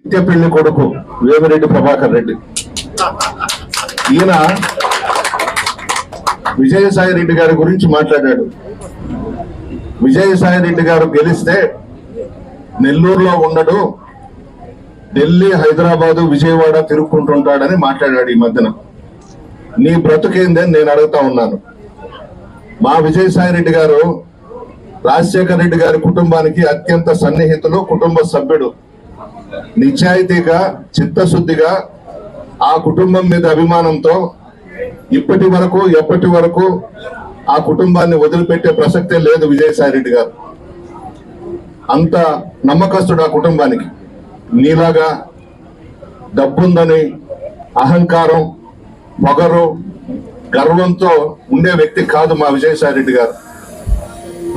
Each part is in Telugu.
నిత్య పెళ్లి కొడుకు వేమిరెడ్డి ప్రభాకర్ రెడ్డి. ఈయన విజయసాయి రెడ్డి గారి గురించి మాట్లాడాడు. విజయసాయి రెడ్డి గారు గెలిస్తే నెల్లూరులో ఉండడు, ఢిల్లీ, హైదరాబాదు, విజయవాడ తిరుగుకుంటుంటాడని మాట్లాడాడు ఈ మధ్యన. నీ బ్రతుకేందని నేను అడుగుతా ఉన్నాను. మా విజయసాయి రెడ్డి గారు రాజశేఖర రెడ్డి గారి కుటుంబానికి అత్యంత సన్నిహితులు, కుటుంబ సభ్యుడు. నిజాయితీగా, చిత్తశుద్ధిగా ఆ కుటుంబం మీద అభిమానంతో ఎప్పటి వరకు ఆ కుటుంబాన్ని వదిలిపెట్టే ప్రసక్తే లేదు విజయసాయి రెడ్డి గారు. అంత నమ్మకస్తుడు ఆ కుటుంబానికి. నీలాగా డబ్బుందని అహంకారం, పొగరు, గర్వంతో ఉండే వ్యక్తి కాదు మా విజయసాయి రెడ్డి గారు.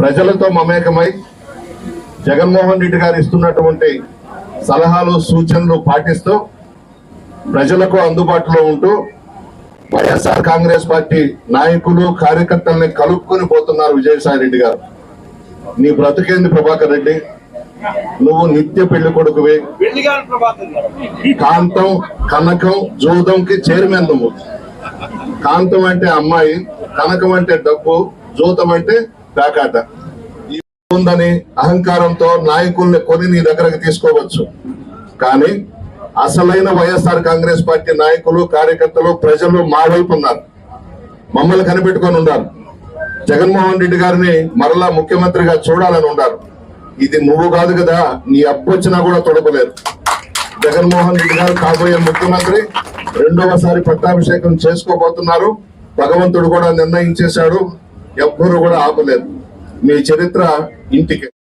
ప్రజలతో మమేకమై జగన్మోహన్ రెడ్డి గారు ఇస్తున్నటువంటి సలహాలు, సూచనలు పాటిస్తూ ప్రజలకు అందుబాటులో ఉంటూ వైఎస్ఆర్ కాంగ్రెస్ పార్టీ నాయకులు, కార్యకర్తల్ని కలుపుకొని పోతున్నారు విజయసాయి రెడ్డి గారు. నీ బ్రతుకేంది ప్రభాకర్ రెడ్డి? నువ్వు నిత్య పెళ్లి కొడుకువి. కాంతం, కనకం, జూదంకి చైర్మన్ నువ్వు. కాంతం అంటే అమ్మాయి, కనకం అంటే డబ్బు, జూతం అంటే పేకాట. ఉందని అహంకారంతో నాయకుల్ని కొని నీ దగ్గరకు తీసుకోవచ్చు, కానీ అసలైన వైఎస్ఆర్ కాంగ్రెస్ పార్టీ నాయకులు, కార్యకర్తలు, ప్రజలు మా వైపు ఉన్నారు, మమ్మల్ని కనిపెట్టుకొని ఉన్నారు. జగన్మోహన్ రెడ్డి గారిని మరలా ముఖ్యమంత్రిగా చూడాలని ఉన్నారు. ఇది నువ్వు కాదు కదా, నీ అప్పొచ్చినా కూడా తొడపలేదు. జగన్మోహన్ రెడ్డి గారు కాబోయే ముఖ్యమంత్రి, రెండవసారి పట్టాభిషేకం చేసుకోబోతున్నారు. భగవంతుడు కూడా నిర్ణయించేశాడు, ఎవ్వరూ కూడా ఆపలేదు. మీ చరిత్ర ఇంటికి